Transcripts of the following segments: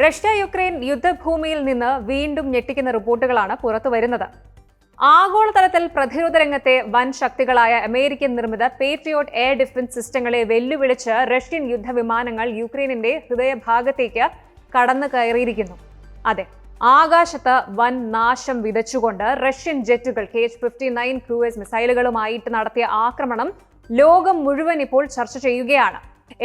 റഷ്യ-യുക്രൈൻ യുദ്ധഭൂമിയിൽ നിന്ന് വീണ്ടും ഞെട്ടിക്കുന്ന റിപ്പോർട്ടുകളാണ് പുറത്തുവരുന്നത്. ആഗോളതലത്തിൽ പ്രതിരോധ രംഗത്തെ വൻ ശക്തികളായ അമേരിക്കൻ നിർമ്മിത പേട്രിയോട്ട് എയർ ഡിഫൻസ് സിസ്റ്റങ്ങളെ വെല്ലുവിളിച്ച് റഷ്യൻ യുദ്ധവിമാനങ്ങൾ യുക്രൈനിന്റെ ഹൃദയഭാഗത്തേക്ക് കടന്നു കയറിയിരിക്കുന്നു. അതെ, ആകാശത്ത് വൻ നാശം വിതച്ചുകൊണ്ട് റഷ്യൻ ജെറ്റുകൾ KH-59 ക്രൂയിസ് മിസൈലുകളുമായിട്ട് നടത്തിയ ആക്രമണം ലോകം മുഴുവൻ ഇപ്പോൾ ചർച്ച ചെയ്യുകയാണ്.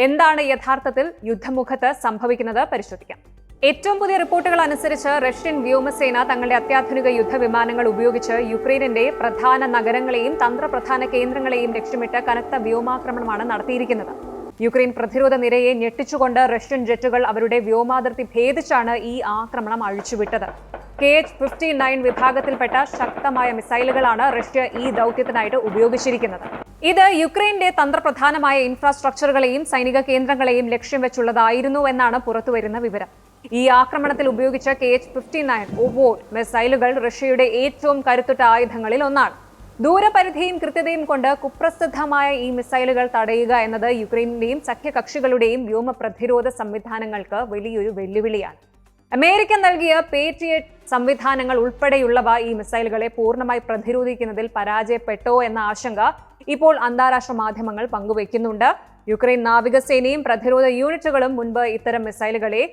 എന്താണ് യഥാർത്ഥത്തിൽ യുദ്ധമുഖത്ത് സംഭവിക്കുന്നത് പരിശോധിക്കാം. ഏറ്റവും പുതിയ റിപ്പോർട്ടുകൾ അനുസരിച്ച് റഷ്യൻ വ്യോമസേന തങ്ങളുടെ അത്യാധുനിക യുദ്ധവിമാനങ്ങൾ ഉപയോഗിച്ച് യുക്രൈനിന്റെ പ്രധാന നഗരങ്ങളെയും തന്ത്രപ്രധാന കേന്ദ്രങ്ങളെയും ലക്ഷ്യമിട്ട് കനത്ത വ്യോമാക്രമണമാണ് നടത്തിയിരിക്കുന്നത്. യുക്രൈൻ പ്രതിരോധ നിരയെ ഞെട്ടിച്ചുകൊണ്ട് റഷ്യൻ ജെറ്റുകൾ അവരുടെ വ്യോമാതിർത്തി ഭേദിച്ചാണ് ഈ ആക്രമണം അഴിച്ചുവിട്ടത്. KH-59 വിഭാഗത്തിൽപ്പെട്ട ശക്തമായ മിസൈലുകളാണ് റഷ്യ ഈ ദൗത്യത്തിനായിട്ട് ഉപയോഗിച്ചിരിക്കുന്നത്. ഇത് യുക്രൈന്റെ തന്ത്രപ്രധാനമായ ഇൻഫ്രാസ്ട്രക്ചറുകളെയും സൈനിക കേന്ദ്രങ്ങളെയും ലക്ഷ്യം വെച്ചുള്ളതായിരുന്നു എന്നാണ് പുറത്തുവരുന്ന വിവരം. ഈ ആക്രമണത്തിൽ ഉപയോഗിച്ച KH-59 ഒവോഡ് മിസൈലുകൾ റഷ്യയുടെ ഏറ്റവും കരുത്തുറ്റ ആയുധങ്ങളിൽ ഒന്നാണ്. ദൂരപരിധിയും കൃത്യതയും കൊണ്ട് കുപ്രസിദ്ധമായ ഈ മിസൈലുകൾ തടയുക എന്നത് യുക്രൈനിന്റെയും സഖ്യകക്ഷികളുടെയും വ്യോമ പ്രതിരോധ സംവിധാനങ്ങൾക്ക് വലിയൊരു വെല്ലുവിളിയാണ്. അമേരിക്ക നൽകിയ പേട്രിയറ്റ് സംവിധാനങ്ങൾ ഉൾപ്പെടെയുള്ളവ ഈ മിസൈലുകളെ പൂർണ്ണമായി പ്രതിരോധിക്കുന്നതിൽ പരാജയപ്പെട്ടോ എന്ന ആശങ്ക ഇപ്പോൾ അന്താരാഷ്ട്ര മാധ്യമങ്ങൾ പങ്കുവയ്ക്കുന്നുണ്ട്. യുക്രൈൻ നാവികസേനയും പ്രതിരോധ യൂണിറ്റുകളും മുൻപ് ഇത്തരം മിസൈലുകളെ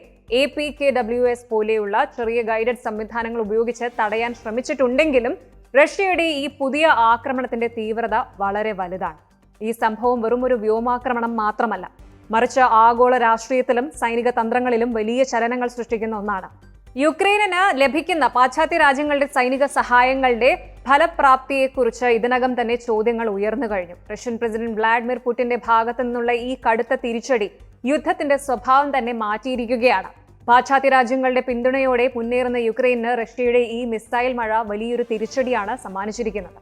APKWS പോലെയുള്ള ചെറിയ ഗൈഡഡ് സംവിധാനങ്ങൾ ഉപയോഗിച്ച് തടയാൻ ശ്രമിച്ചിട്ടുണ്ടെങ്കിലും റഷ്യയുടെ ഈ പുതിയ ആക്രമണത്തിന്റെ തീവ്രത വളരെ വലുതാണ്. ഈ സംഭവം വെറുമൊരു വ്യോമാക്രമണം മാത്രമല്ല, മറിച്ച് ആഗോള രാഷ്ട്രീയത്തിലും സൈനിക തന്ത്രങ്ങളിലും വലിയ ചലനങ്ങൾ സൃഷ്ടിക്കുന്ന ഒന്നാണ്. യുക്രൈനിന് ലഭിക്കുന്ന പാശ്ചാത്യ രാജ്യങ്ങളുടെ സൈനിക സഹായങ്ങളുടെ ഫലപ്രാപ്തിയെക്കുറിച്ച് ഇതിനകം തന്നെ ചോദ്യങ്ങൾ ഉയർന്നു കഴിഞ്ഞു. റഷ്യൻ പ്രസിഡന്റ് വ്ളാഡിമിർ പുടിന്റെ ഭാഗത്തു നിന്നുള്ള ഈ കടുത്ത തിരിച്ചടി യുദ്ധത്തിന്റെ സ്വഭാവം തന്നെ മാറ്റിയിരിക്കുകയാണ്. പാശ്ചാത്യ രാജ്യങ്ങളുടെ പിന്തുണയോടെ മുന്നേറുന്ന യുക്രൈന് റഷ്യയുടെ ഈ മിസൈൽ മഴ വലിയൊരു തിരിച്ചടിയാണ് സമ്മാനിച്ചിരിക്കുന്നത്.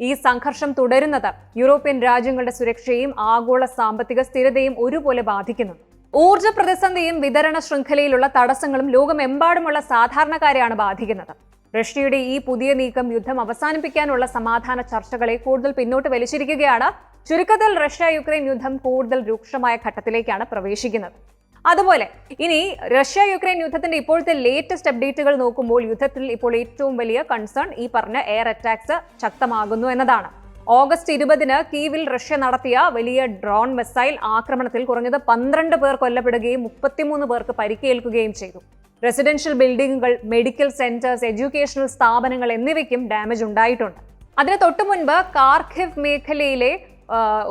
ഈ സംഘർഷം തുടരുന്നത് യൂറോപ്യൻ രാജ്യങ്ങളുടെ സുരക്ഷയും ആഗോള സാമ്പത്തിക സ്ഥിരതയും ഒരുപോലെ ബാധിക്കുന്നു. ഊർജ്ജ പ്രതിസന്ധിയും വിതരണ ശൃംഖലയിലുള്ള തടസ്സങ്ങളും ലോകമെമ്പാടുമുള്ള സാധാരണക്കാരെയാണ് ബാധിക്കുന്നത്. റഷ്യയുടെ ഈ പുതിയ നീക്കം യുദ്ധം അവസാനിപ്പിക്കാനുള്ള സമാധാന ചർച്ചകളെ കൂടുതൽ പിന്നോട്ട് വലിച്ചിരിക്കുകയാണ്. ചുരുക്കത്തിൽ റഷ്യ-യുക്രൈൻ യുദ്ധം കൂടുതൽ രൂക്ഷമായ ഘട്ടത്തിലേക്കാണ് പ്രവേശിക്കുന്നത്. അതുപോലെ ഇനി റഷ്യ-യുക്രൈൻ യുദ്ധത്തിന്റെ ഇപ്പോഴത്തെ ലേറ്റസ്റ്റ് അപ്ഡേറ്റുകൾ നോക്കുമ്പോൾ യുദ്ധത്തിൽ ഇപ്പോൾ ഏറ്റവും വലിയ കൺസേൺ ഈ പറഞ്ഞ എയർ അറ്റാക്സ് ശക്തമാകുന്നു എന്നതാണ്. ഓഗസ്റ്റ് 20 കീവിൽ റഷ്യ നടത്തിയ വലിയ ഡ്രോൺ മിസൈൽ ആക്രമണത്തിൽ കുറഞ്ഞത് 12 പേർ കൊല്ലപ്പെടുകയും 33 പേർക്ക് പരിക്കേൽക്കുകയും ചെയ്തു. റെസിഡൻഷ്യൽ ബിൽഡിംഗുകൾ, മെഡിക്കൽ സെന്റേഴ്സ്, എഡ്യൂക്കേഷണൽ സ്ഥാപനങ്ങൾ എന്നിവയ്ക്കും ഡാമേജ് ഉണ്ടായിട്ടുണ്ട്. അതിന് തൊട്ടു മുൻപ് കാർഖിവ് മേഖലയിലെ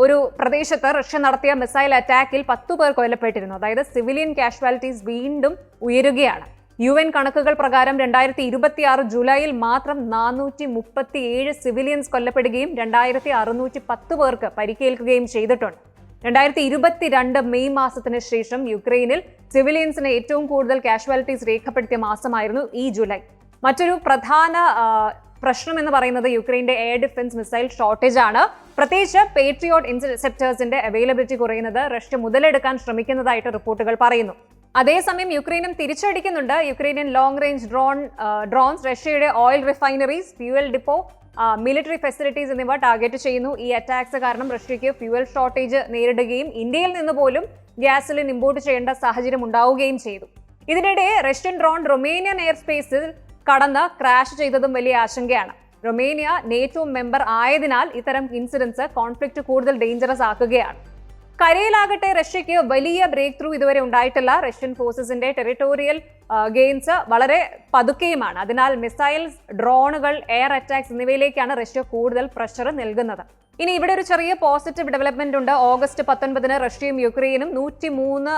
ഒരു പ്രദേശത്ത് റഷ്യ നടത്തിയ മിസൈൽ അറ്റാക്കിൽ 10 പേർ കൊല്ലപ്പെട്ടിരുന്നു. അതായത് സിവിലിയൻ കാഷ്വാലിറ്റീസ് വീണ്ടും ഉയരുകയാണ്. UN കണക്കുകൾ പ്രകാരം 2026 ജൂലൈയിൽ മാത്രം 437 സിവിലിയൻസ് കൊല്ലപ്പെടുകയും 2610 പേർക്ക് പരിക്കേൽക്കുകയും ചെയ്തിട്ടുണ്ട്. 2022 മെയ് മാസത്തിന് ശേഷം യുക്രൈനിൽ സിവിലിയൻസിന് ഏറ്റവും കൂടുതൽ കാഷ്വാലിറ്റീസ് രേഖപ്പെടുത്തിയ മാസമായിരുന്നു ഈ ജൂലൈ. മറ്റൊരു പ്രധാന പ്രശ്നം എന്ന് പറയുന്നത് യുക്രൈന്റെ എയർ ഡിഫൻസ് മിസൈൽ ഷോർട്ടേജ് ആണ്. പ്രത്യേകിച്ച് പേട്രിയോട്ട് ഇന്റർസെപ്റ്റേഴ്സിന്റെ അവൈലബിലിറ്റി കുറയുന്നത് റഷ്യ മുതലെടുക്കാൻ ശ്രമിക്കുന്നതായിട്ട് റിപ്പോർട്ടുകൾ പറയുന്നു. അതേസമയം യുക്രൈനും തിരിച്ചടിക്കുന്നുണ്ട്. യുക്രൈനിയൻ ലോങ് റേഞ്ച് ഡ്രോൺസ് റഷ്യയുടെ oil refineries, fuel depot, military facilities എന്നിവ ടാർഗറ്റ് ചെയ്യുന്നു. ഈ അറ്റാക്സ് കാരണം റഷ്യയ്ക്ക് ഫ്യൂവൽ ഷോർട്ടേജ് നേരിടുകയും ഇന്ത്യയിൽ നിന്ന് പോലും ഗ്യാസോലിൻ ഇമ്പോർട്ട് ചെയ്യേണ്ട സാഹചര്യം ഉണ്ടാവുകയും ചെയ്തു. ഇതിനിടെ റഷ്യൻ ഡ്രോൺ റൊമേനിയൻ എയർ സ്പേസിൽ കടന്ന് ക്രാഷ് ചെയ്തതും വലിയ ആശങ്കയാണ്. റൊമേനിയ നേറ്റോ മെമ്പർ ആയതിനാൽ ഇത്തരം ഇൻസിഡൻസ് കോൺഫ്ലിക്റ്റ് കൂടുതൽ ഡേഞ്ചറസ് ആക്കുകയാണ്. കരയിലാകട്ടെ റഷ്യയ്ക്ക് വലിയ ബ്രേക്ക് ത്രൂ ഇതുവരെ ഉണ്ടായിട്ടില്ല. റഷ്യൻ ഫോഴ്സസിന്റെ ടെറിട്ടോറിയൽ ഗെയിൻസ് വളരെ പതുക്കെയുമാണ്. അതിനാൽ മിസൈൽസ്, ഡ്രോണുകൾ, എയർ അറ്റാക്സ് എന്നിവയിലേക്കാണ് റഷ്യ കൂടുതൽ പ്രഷർ നൽകുന്നത്. ഇനി ഇവിടെ ഒരു ചെറിയ പോസിറ്റീവ് ഡെവലപ്മെന്റ് ഉണ്ട്. ഓഗസ്റ്റ് 19 റഷ്യയും യുക്രൈനും 103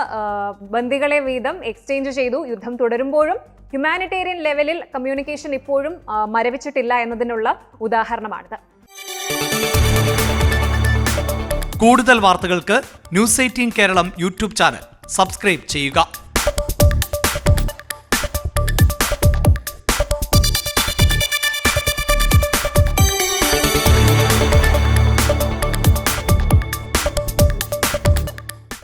ബന്ദികളെ വീതം എക്സ്ചേഞ്ച് ചെയ്തു. യുദ്ധം തുടരുമ്പോഴും ഹ്യൂമാനിറ്റേറിയൻ ലെവലിൽ കമ്മ്യൂണിക്കേഷൻ ഇപ്പോഴും മരവിച്ചിട്ടില്ല എന്നതിനുള്ള ഉദാഹരണമാണിത്. കൂടുതൽ വാർത്തകൾക്ക് News 18 Keralam YouTube channel subscribe ചെയ്യുക.